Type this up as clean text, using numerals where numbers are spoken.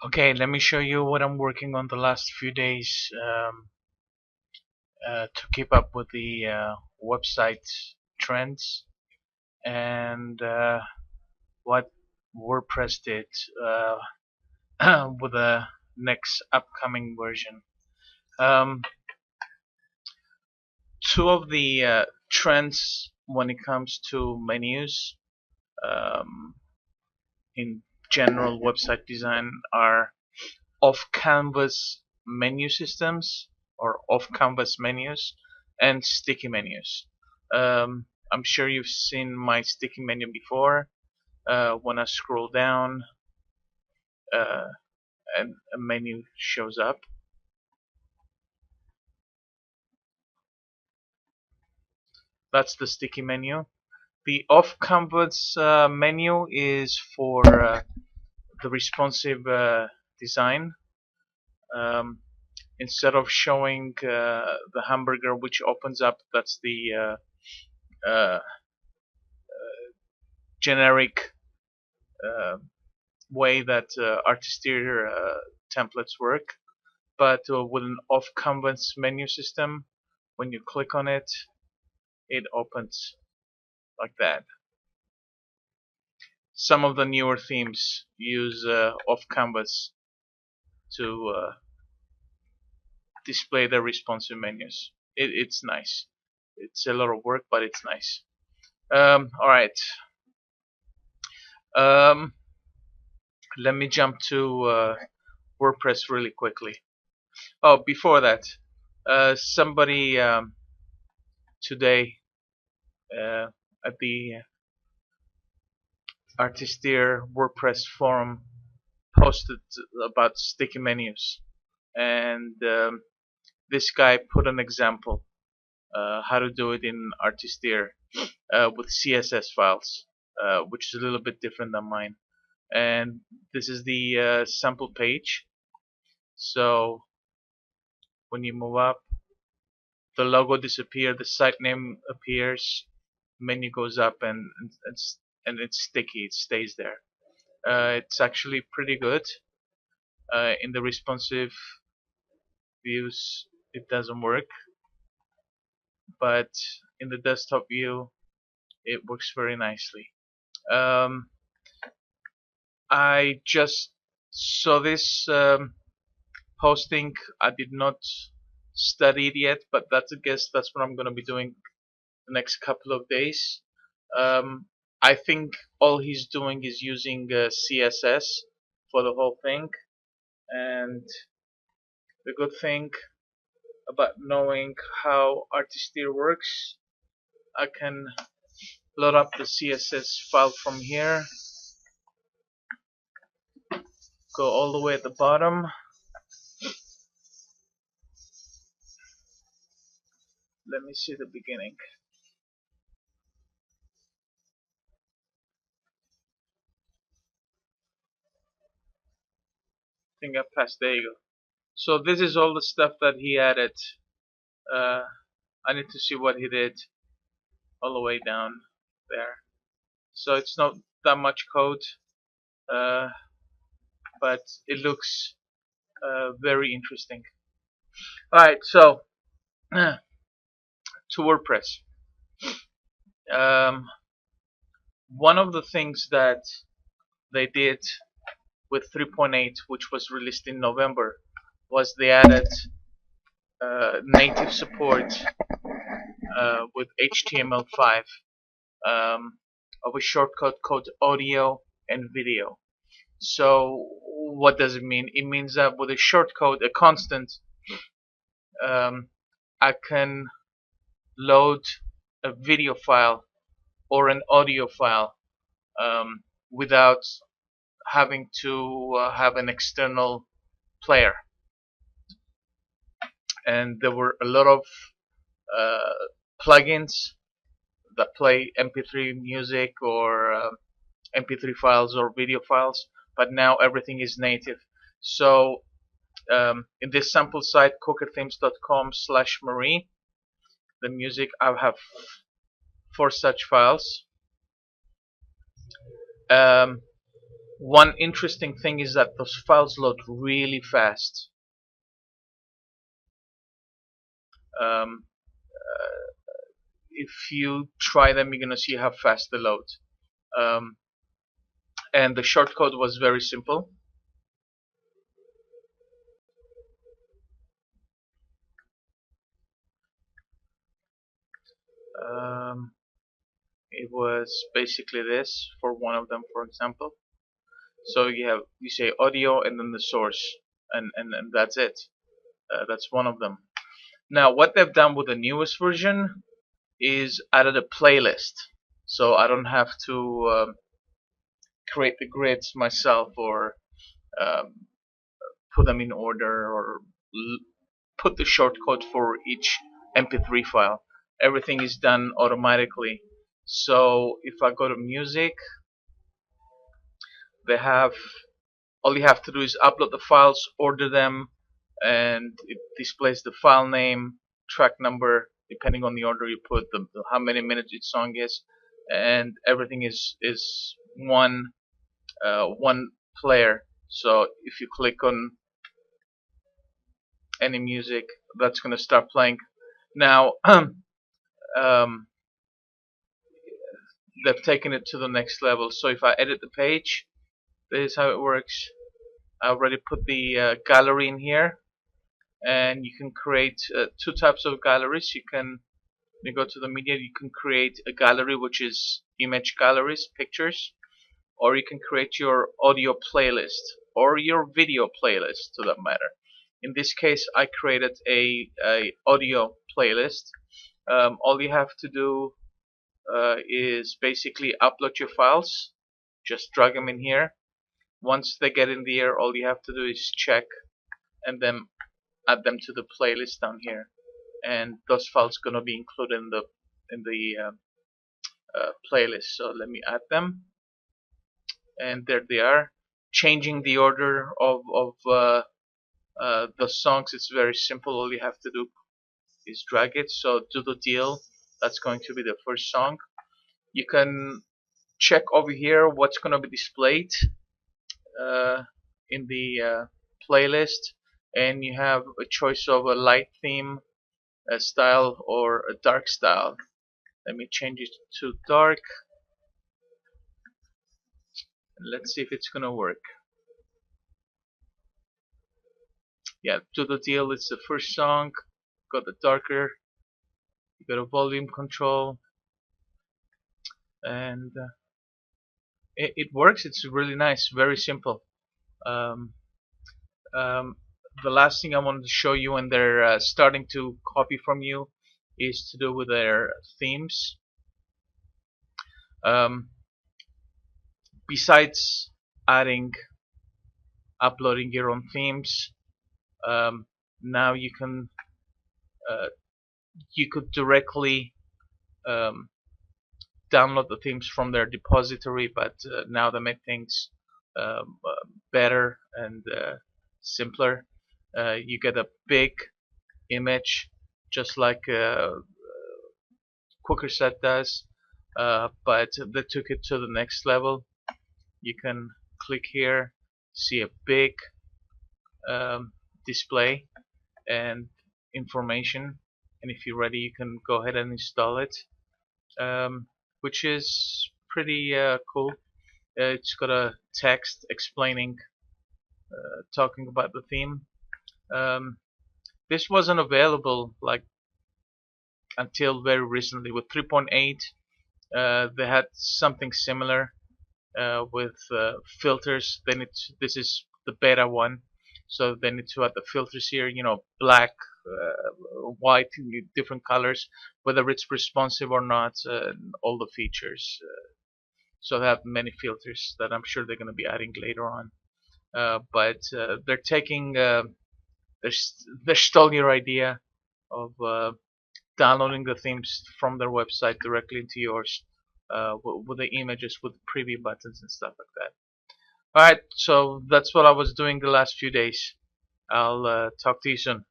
Okay, let me show you what I'm working on the last few days to keep up with the website trends and what WordPress did with the next upcoming version. Um, Two of the trends when it comes to menus in general website design are off-canvas menu systems or off-canvas menus and sticky menus. I'm sure you've seen my sticky menu before. When I scroll down, uh, and a menu shows up. That's the sticky menu. The off-canvas menu is for the responsive design. Um, Instead of showing the hamburger which opens up, that's the generic uh, way that Artisteer templates work. But with an off-canvas menu system, when you click on it, it opens like that. Some of the newer themes use off-canvas to display the responsive menus. It's nice. It's a lot of work, but it's nice. All right. Um, Let me jump to WordPress really quickly. Oh, before that, somebody today uh, at the Artisteer WordPress forum posted about sticky menus, and this guy put an example how to do it in Artisteer with CSS files, which is a little bit different than mine. And this is the sample page. So when you move up, the logo disappears, the site name appears, menu goes up, and it's sticky. It stays there. It's actually pretty good. In the responsive views, it doesn't work, but in the desktop view, it works very nicely. Um, I just saw this posting. I did not study it yet, but that's a guess. That's what I'm going to be doing the next couple of days. Um, I think all he's doing is using CSS for the whole thing, and the good thing about knowing how Artisteer works, I can load up the CSS file from here, go all the way at the bottom. Let me see the beginning. I think I passed. There you go. So this is all the stuff that he added. Uh, I need to see what he did all the way down there. So it's not that much code, uh, but it looks very interesting. Alright, so to WordPress. Um, One of the things that they did with 3.8, which was released in November, was they added native support with HTML5 of a shortcut called audio and video. So what does it mean? It means that with a shortcode, a constant, I can load a video file or an audio file without having to have an external player. And there were a lot of uh, plugins that play MP3 music or MP3 files or video files, but now everything is native. So in this sample site, cookerthemes.com/Marie, the music, I have 4 such files. Um, One interesting thing is that those files load really fast. Um, if you try them, you're gonna see how fast they load. Um, and the shortcode was very simple. Um, it was basically this for one of them, for example. So you say audio and then the source, and that's it. That's one of them. Now, what they've done with the newest version is added a playlist, so I don't have to create the grids myself or um, put them in order or put the shortcode for each MP3 file. Everything is done automatically. So if I go to music, they have all you have to do is upload the files, order them, and it displays the file name, track number, depending on the order you put, how many minutes each song is, and everything is one player. So if you click on any music, that's going to start playing. Now, they've taken it to the next level. So if I edit the page, this is how it works. I already put the gallery in here, and you can create two types of galleries. When you go to the media, you can create a gallery which is image galleries, pictures, or you can create your audio playlist or your video playlist, to that matter. In this case, I created a audio playlist. All you have to do is basically upload your files. Just drag them in here. Once they get in the air, all you have to do is check and then add them to the playlist down here, and those files gonna be included in the playlist. So let me add them, and there they are. Changing the order of the songs, it's very simple. All you have to do is drag it. So Do the Deal, that's going to be the first song. You can check over here what's going to be displayed uh, in the playlist, and you have a choice of a light theme, a style, or a dark style. Let me change it to dark, and let's see if it's gonna work. Yeah, Do the Deal is the first song. Got the darker, you got a volume control, and it works. It's really nice, very simple. Um, um, the last thing I wanted to show you when they're starting to copy from you is to do with their themes. Um, besides uploading your own themes, now uh, you could directly um, download the themes from their depository, but now they make things better and simpler. You get a big image, just like QuickerSet does, but they took it to the next level. You can click here, see a big display and information, and if you're ready, you can go ahead and install it, which is pretty cool. It's got a text explaining, talking about the theme. Um, this wasn't available like until very recently. With 3.8, they had something similar with filters. This is the beta one, so they need to add the filters here. Black, white, different colors, whether it's responsive or not, all the features. So they have many filters that I'm sure they're going to be adding later on. But they're taking, they're stealing your idea of downloading the themes from their website directly into yours, with the images, with preview buttons and stuff like that. Alright, so that's what I was doing the last few days. I'll talk to you soon.